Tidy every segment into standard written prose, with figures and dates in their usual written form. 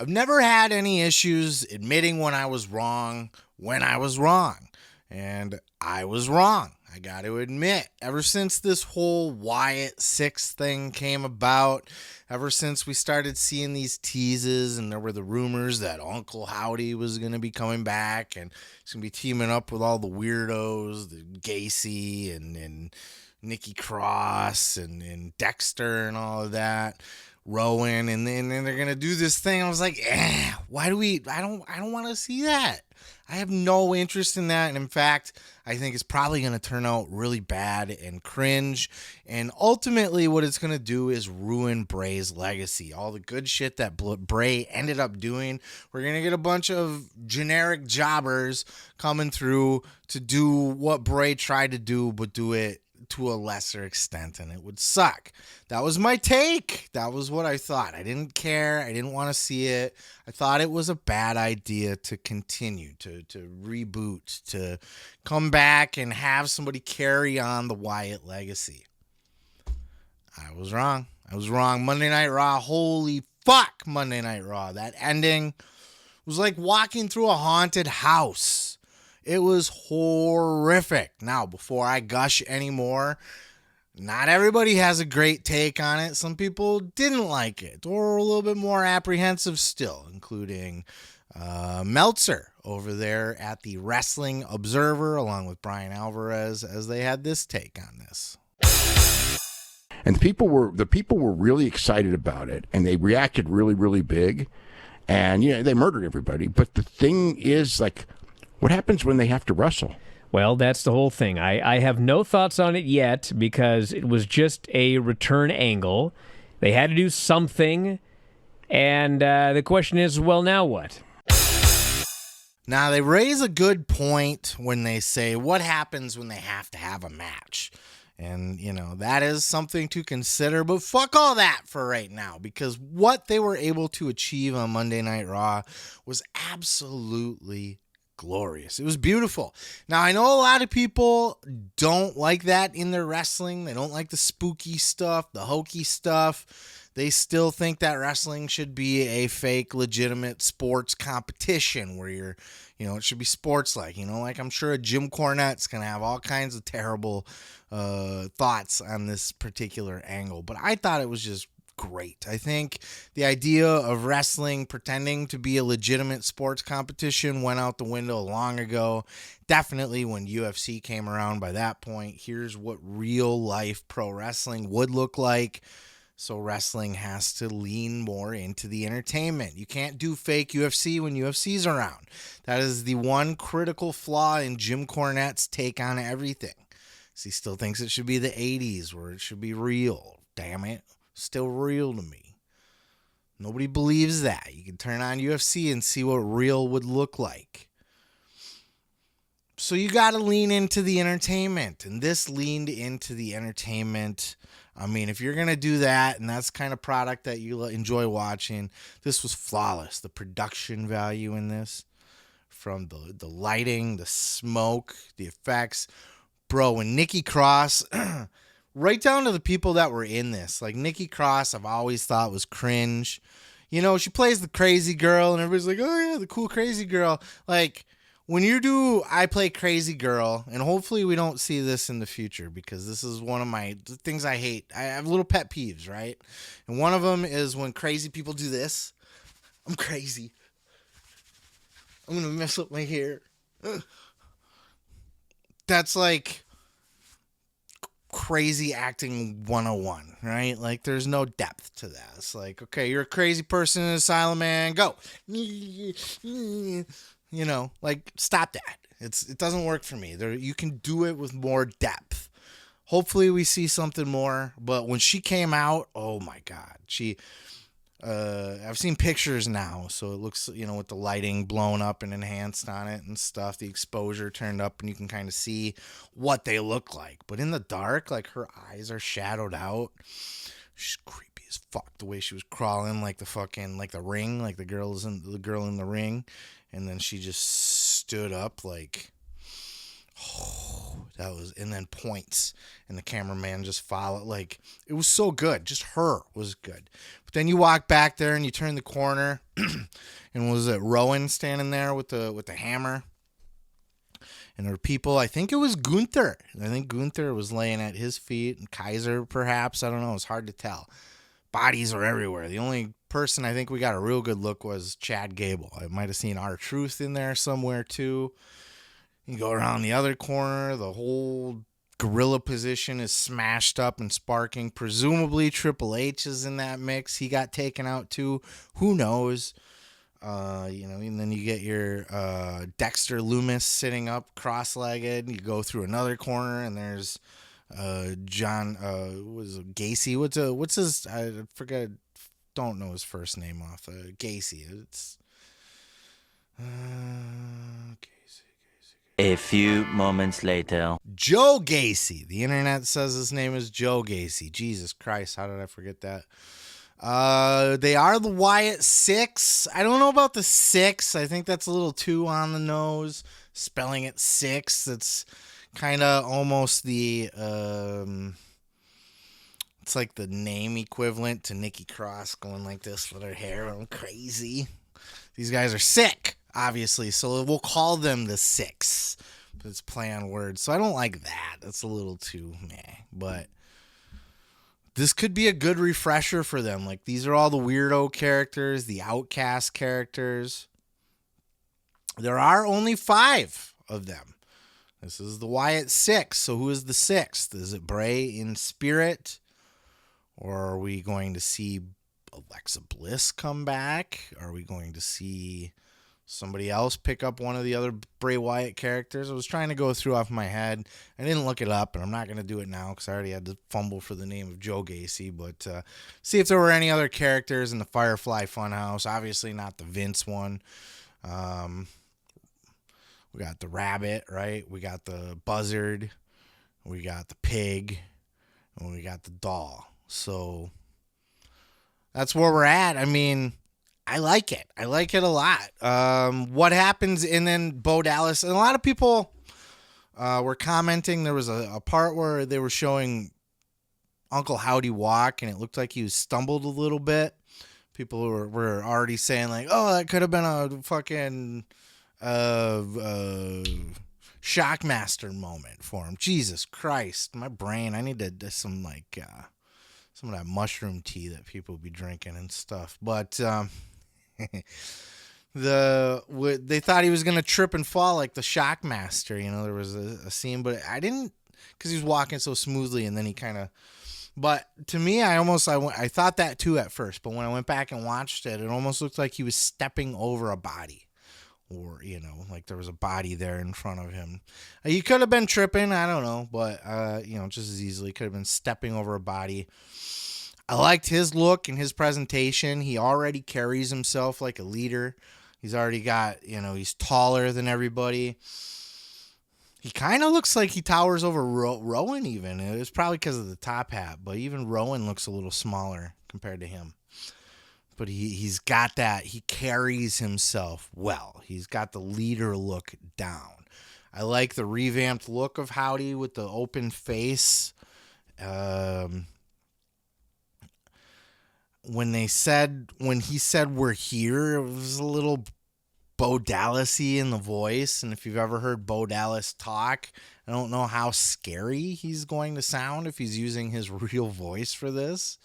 I've never had any issues admitting when I was wrong, And I was wrong. I got to admit, ever since this whole Wyatt Sicks thing came about, ever since we started seeing these teases and there were the rumors that Uncle Howdy was going to be coming back and he's going to be teaming up with all the weirdos, the Gacey and Nikki Cross and Dexter and all of that. Rowan, and then they're gonna do this thing. I was like, why do we? I don't want to see that. I have no interest in that, and in fact, I think it's probably gonna turn out really bad and cringe. And ultimately, what it's gonna do is ruin Bray's legacy. All the good shit that Bray ended up doing, we're gonna get a bunch of generic jobbers coming through to do what Bray tried to do, but do it to a lesser extent, and it would suck. That was my take. That was what I thought. I didn't care. I didn't want to see it. I thought it was a bad idea to continue, to reboot, to come back and have somebody carry on the Wyatt legacy. I was wrong. Monday Night Raw, holy fuck, Monday Night Raw. That ending was like walking through a haunted house. It was horrific. Now, before I gush anymore, not everybody has a great take on it. Some people didn't like it or were a little bit more apprehensive still, including Meltzer over there at the Wrestling Observer, along with Bryan Alvarez, as they had this take on this. And the people were really excited about it, and they reacted really, really big. And, they murdered everybody. But the thing is, like, what happens when they have to wrestle? Well, that's the whole thing. I have no thoughts on it yet because it was just a return angle. They had to do something, and the question is, well, now what? Now, they raise a good point when they say, what happens when they have to have a match? And, that is something to consider, but fuck all that for right now, because what they were able to achieve on Monday Night Raw was absolutely glorious. It was beautiful. Now, I know a lot of people don't like that in their wrestling. They don't like the spooky stuff, the hokey stuff. They still think that wrestling should be a fake, legitimate sports competition where it should be sports-like. Like I'm sure Jim Cornette's going to have all kinds of terrible thoughts on this particular angle. But I thought it was just great. I think the idea of wrestling pretending to be a legitimate sports competition went out the window long ago. Definitely when UFC came around by that point. Here's what real life pro wrestling would look like. So wrestling has to lean more into the entertainment. You can't do fake UFC when UFC's around. That is the one critical flaw in Jim Cornette's take on everything. He still thinks it should be the 80s where it should be real. Damn it. Still real to me. Nobody believes that. You can turn on UFC and see what real would look like. So you got to lean into the entertainment. And this leaned into the entertainment. I mean, if you're going to do that, and that's the kind of product that you enjoy watching, this was flawless. The production value in this, from the lighting, the smoke, the effects. Bro, when Nikki Cross... right down to the people that were in this. Like, Nikki Cross, I've always thought was cringe. She plays the crazy girl, and everybody's like, oh, yeah, the cool crazy girl. Like, when you do I play crazy girl, and hopefully we don't see this in the future, because this is one of my things I hate. I have little pet peeves, right? And one of them is when crazy people do this. I'm crazy. I'm going to mess up my hair. Ugh. That's like crazy acting 101, right? Like, there's no depth to that. It's like, okay, you're a crazy person in an asylum, man, go. Like, stop that. It doesn't work for me. You can do it with more depth. Hopefully we see something more. But when she came out, oh my God, I've seen pictures now, so it looks, with the lighting blown up and enhanced on it and stuff, the exposure turned up, and you can kind of see what they look like. But in the dark, like, her eyes are shadowed out. She's creepy as fuck. The way she was crawling, like the ring, like the girl in the ring, and then she just stood up, like, and then points, and the cameraman just followed. Like, it was so good. Just her was good. But then you walk back there and you turn the corner. And was it Rowan standing there with the hammer? And there were people, I think it was Gunther. I think Gunther was laying at his feet, and Kaiser perhaps. I don't know. It's hard to tell. Bodies are everywhere. The only person I think we got a real good look was Chad Gable. I might have seen R-Truth in there somewhere too. You go around the other corner, the whole gorilla position is smashed up and sparking. Presumably Triple H is in that mix. He got taken out too. Who knows? And then you get your Dexter Lumis sitting up cross-legged. You go through another corner, and there's John was it Gacey. What's his? I forget. Don't know his first name off. Gacey. It's A few moments later. Joe Gacey. The internet says his name is Joe Gacey. Jesus Christ, how did I forget that? They are the Wyatt Sicks. I don't know about the 6. I think that's a little too on the nose. Spelling it 6. It's kind of almost the it's like the name equivalent to Nikki Cross going like this with her hair. I'm crazy. These guys are sick, obviously, so we'll call them the 6. It's play on words, so I don't like that. That's a little too meh, but this could be a good refresher for them. Like, these are all the weirdo characters, the outcast characters. There are only 5 of them. This is the Wyatt Sicks. So who is the 6th? Is it Bray in spirit? Or are we going to see Alexa Bliss come back? Are we going to see somebody else pick up one of the other Bray Wyatt characters? I was trying to go through off my head. I didn't look it up, and I'm not going to do it now because I already had to fumble for the name of Joe Gacey. But see if there were any other characters in the Firefly Funhouse. Obviously not the Vince one. We got the rabbit, right? We got the buzzard. We got the pig. And we got the doll. So that's where we're at. I mean, I like it. I like it a lot. What happens, and then Bo Dallas, and a lot of people were commenting. There was a part where they were showing Uncle Howdy walk, and it looked like he stumbled a little bit. People were already saying, like, oh, that could have been a fucking Shockmaster moment for him. Jesus Christ, my brain. I need to some like some of that mushroom tea that people be drinking and stuff. But they thought he was gonna trip and fall like the Shockmaster. You know, there was a scene, but I didn't, because he was walking so smoothly, and then he kind of. But to me, I thought that too at first. But when I went back and watched it, it almost looked like he was stepping over a body. Or, you know, like there was a body there in front of him. He could have been tripping, I don't know, but, just as easily could have been stepping over a body. I liked his look and his presentation. He already carries himself like a leader. He's already got, he's taller than everybody. He kind of looks like he towers over Rowan even. It was probably because of the top hat, but even Rowan looks a little smaller compared to him. But he's got that. He carries himself well. He's got the leader look down. I like the revamped look of Howdy with the open face. When he said we're here, it was a little Bo Dallas-y in the voice. And if you've ever heard Bo Dallas talk, I don't know how scary he's going to sound if he's using his real voice for this.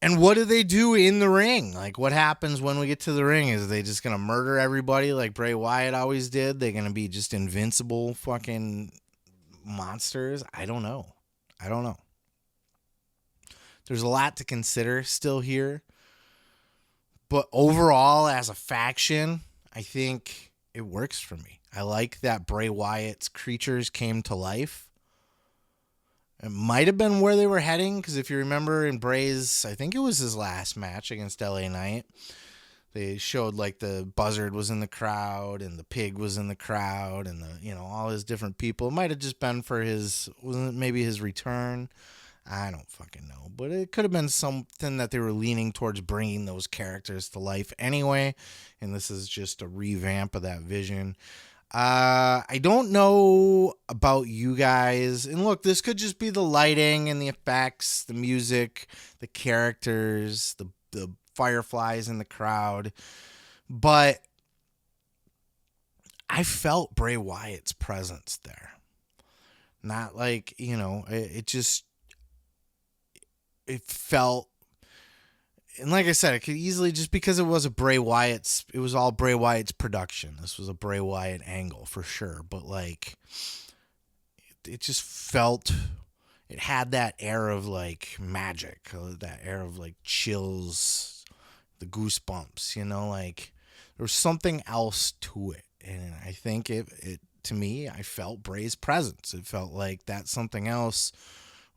And what do they do in the ring? Like, what happens when we get to the ring? Is they just going to murder everybody like Bray Wyatt always did? They're going to be just invincible fucking monsters? I don't know. There's a lot to consider still here. But overall, as a faction, I think it works for me. I like that Bray Wyatt's creatures came to life. It might have been where they were heading, because if you remember in Bray's, I think it was his last match against LA Knight, they showed like the buzzard was in the crowd and the pig was in the crowd and all his different people. It might have just been for maybe his return. I don't fucking know, but it could have been something that they were leaning towards bringing those characters to life anyway. And this is just a revamp of that vision. I don't know about you guys, and look, this could just be the lighting and the effects, the music, the characters, the fireflies in the crowd. But I felt Bray Wyatt's presence there. Not like, it felt, and like I said, it could easily, just because it was it was all Bray Wyatt's production. This was a Bray Wyatt angle for sure. But like, it just felt, it had that air of like magic, that air of like chills, the goosebumps, like there was something else to it. And I think it to me, I felt Bray's presence. It felt like that something else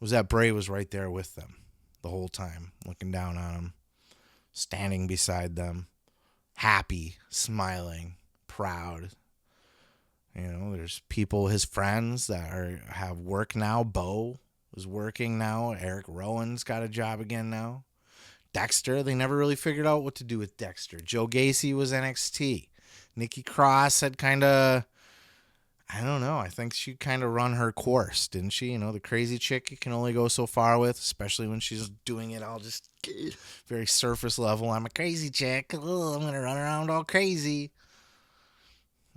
was that Bray was right there with them the whole time, looking down on them, standing beside them, happy, smiling, proud. There's people, his friends that have work now. Bo is working now. Erick Rowan's got a job again now. Dexter, they never really figured out what to do with Dexter. Joe Gacey was NXT. Nikki Cross had kind of, I don't know, I think she kind of run her course, didn't she? The crazy chick you can only go so far with, especially when she's doing it all just very surface level. I'm a crazy chick. Oh, I'm going to run around all crazy.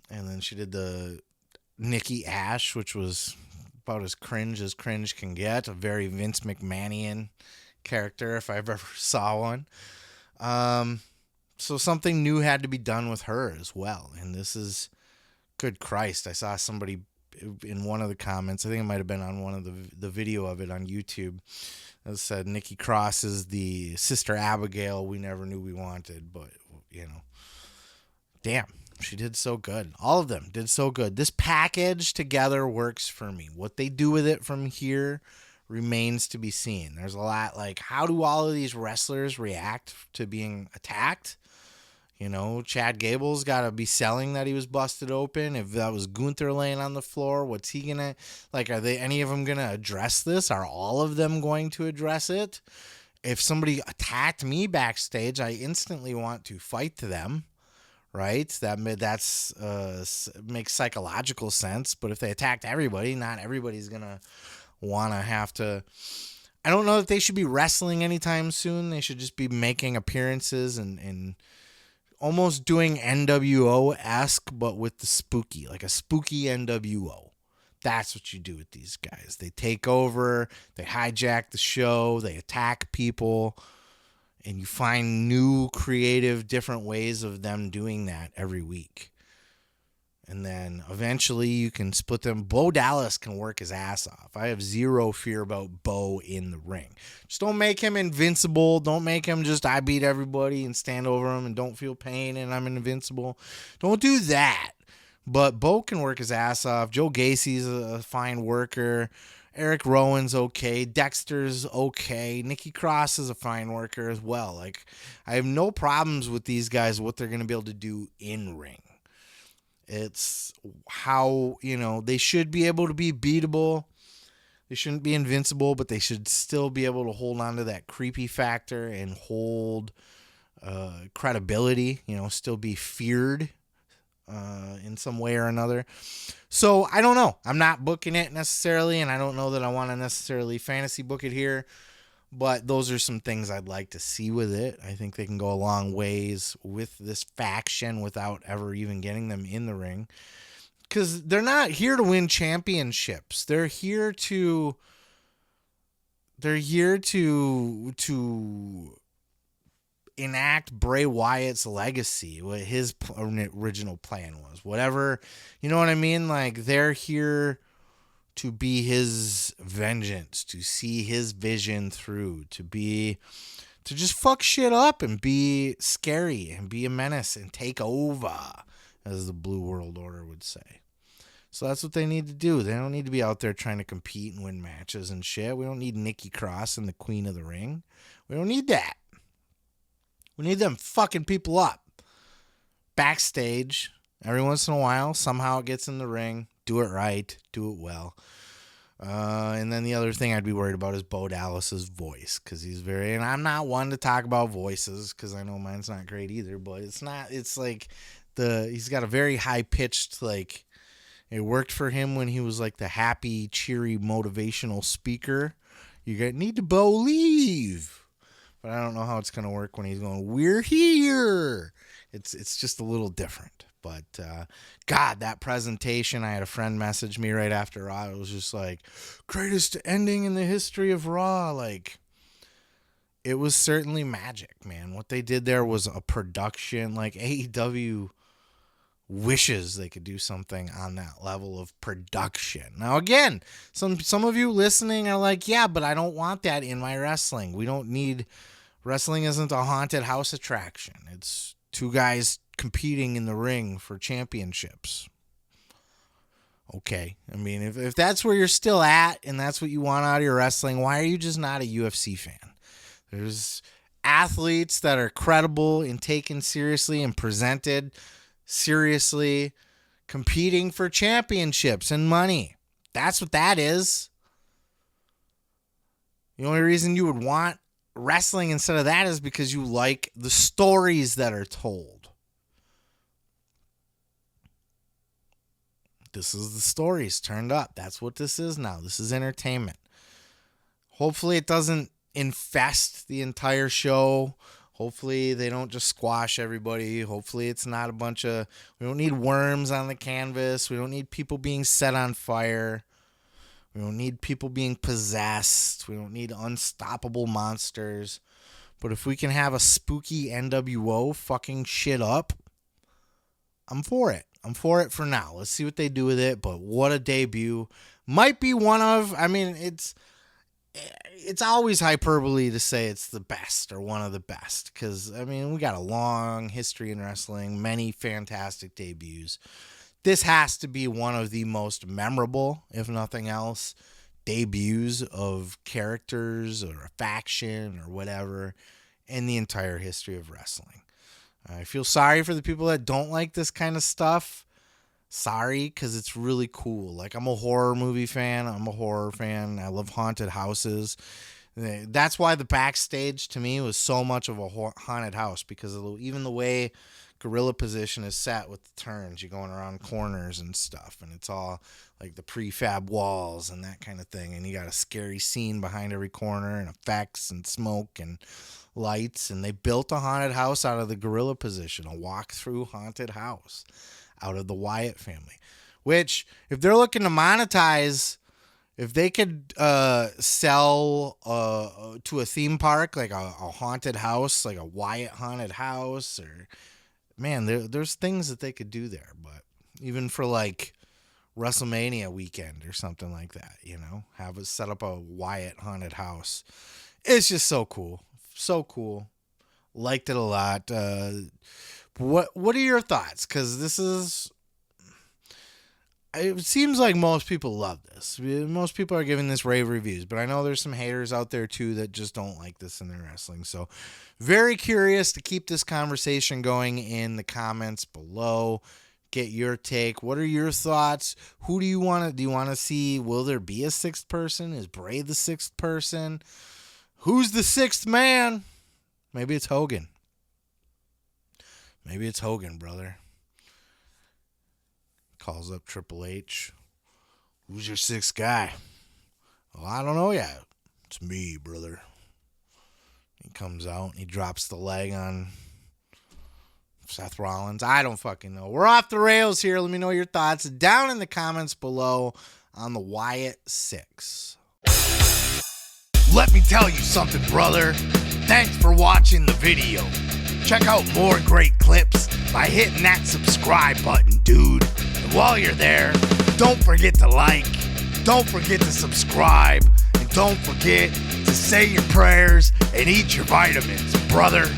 And then she did the Nikki Ash, which was about as cringe can get. A very Vince McMahonian character, if I've ever saw one. So something new had to be done with her as well. And this is, good Christ, I saw somebody in one of the comments, I think it might have been on one of the video of it on YouTube, that said Nikki Cross is the Sister Abigail we never knew we wanted. But, damn, she did so good. All of them did so good. This package together works for me. What they do with it from here remains to be seen. There's a lot like, how do all of these wrestlers react to being attacked? Chad Gable's got to be selling that he was busted open. If that was Gunther laying on the floor, what's he going to, are they, any of them going to address this? Are all of them going to address it? If somebody attacked me backstage, I instantly want to fight to them, right? That's makes psychological sense. But if they attacked everybody, not everybody's going to want to have to. I don't know that they should be wrestling anytime soon. They should just be making appearances and almost doing NWO-esque, but with the spooky, like a spooky NWO. That's what you do with these guys. They take over, they hijack the show, they attack people, and you find new, creative, different ways of them doing that every week. And then eventually you can split them. Bo Dallas can work his ass off. I have zero fear about Bo in the ring. Just don't make him invincible. Don't make him just, I beat everybody and stand over him and don't feel pain and I'm invincible. Don't do that. But Bo can work his ass off. Joe Gacey's a fine worker. Erick Rowan's okay. Dexter's okay. Nikki Cross is a fine worker as well. I have no problems with these guys, what they're going to be able to do in ring. It's how, they should be able to be beatable. They shouldn't be invincible, but they should still be able to hold on to that creepy factor and hold credibility, still be feared in some way or another. So I don't know. I'm not booking it necessarily, and I don't know that I want to necessarily fantasy book it here. But those are some things I'd like to see with it. I think they can go a long ways with this faction without ever even getting them in the ring. Because they're not here to win championships. They're here to enact Bray Wyatt's legacy, what his original plan was. Whatever, you know what I mean? They're here to be his vengeance, to see his vision through, to just fuck shit up and be scary and be a menace and take over, as the Blue World Order would say. So that's what they need to do. They don't need to be out there trying to compete and win matches and shit. We don't need Nikki Cross and the Queen of the Ring. We don't need that. We need them fucking people up. Backstage, every once in a while, somehow it gets in the ring. Do it right. Do it well. And then the other thing I'd be worried about is Bo Dallas's voice, because he's and I'm not one to talk about voices because I know mine's not great either, but it's he's got a very high pitched, it worked for him when he was the happy, cheery, motivational speaker. You need to believe. but I don't know how it's going to work when he's going, "We're here." It's just a little different. But, God, that presentation, I had a friend message me right after Raw. It was just like, greatest ending in the history of Raw. Like, it was certainly magic, man. What they did there was a production. Like, AEW wishes they could do something on that level of production. Now, again, some of you listening are like, yeah, but I don't want that in my wrestling. We don't need... Wrestling isn't a haunted house attraction. It's two guys competing in the ring for championships. Okay. I mean, if that's where you're still at and that's what you want out of your wrestling, why are you just not a UFC fan? There's athletes that are credible and taken seriously and presented seriously, competing for championships and money. That's what that is. The only reason you would want wrestling instead of that is because you like the stories that are told. This is the stories turned up. That's what this is now. This is entertainment. Hopefully it doesn't infest the entire show. Hopefully they don't just squash everybody. Hopefully it's not a bunch of... We don't need worms on the canvas. We don't need people being set on fire. We don't need people being possessed. We don't need unstoppable monsters. But if we can have a spooky NWO fucking shit up, I'm for it. I'm for it for now. Let's see what they do with it. But what a debut. Might be one of... I mean, it's always hyperbole to say it's the best or one of the best. Because, I mean, we got a long history in wrestling. Many fantastic debuts. This has to be one of the most memorable, if nothing else, debuts of characters or a faction or whatever in the entire history of wrestling. I feel sorry for the people that don't like this kind of stuff. Sorry, because it's really cool. Like, I'm a horror movie fan. I'm a horror fan. I love haunted houses. That's why the backstage, to me, was so much of a haunted house, because even the way gorilla position is set with the turns, you're going around corners and stuff, and it's all like the prefab walls and that kind of thing, and you got a scary scene behind every corner and effects and smoke and lights, and they built a haunted house out of the gorilla position, a walk-through haunted house out of the Wyatt family, which, if they're looking to monetize, if they could sell to a theme park, like a haunted house, like a Wyatt haunted house, or... Man, there's things that they could do there, but even for like WrestleMania weekend or something like that, you know, have it set up a Wyatt haunted house. It's just so cool. So cool. Liked it a lot. What are your thoughts? Because it seems like most people love this. Most people are giving this rave reviews, but I know there's some haters out there too that just don't like this in their wrestling. So very curious to keep this conversation going in the comments below. Get your take. What are your thoughts? Who do you want to see? Will there be a sixth person? Is Bray the sixth person? Who's the sixth man? Maybe it's Hogan. Maybe it's Hogan, brother. Calls up Triple H. Who's your sixth guy? Well, I don't know yet. It's me, brother. He comes out and he drops the leg on Seth Rollins. I don't fucking know. We're off the rails here. Let me know your thoughts down in the comments below on the Wyatt Sicks. Let me tell you something, brother. Thanks for watching the video. Check out more great clips by hitting that subscribe button, dude. And while you're there, don't forget to like, don't forget to subscribe, and don't forget to say your prayers and eat your vitamins, brother.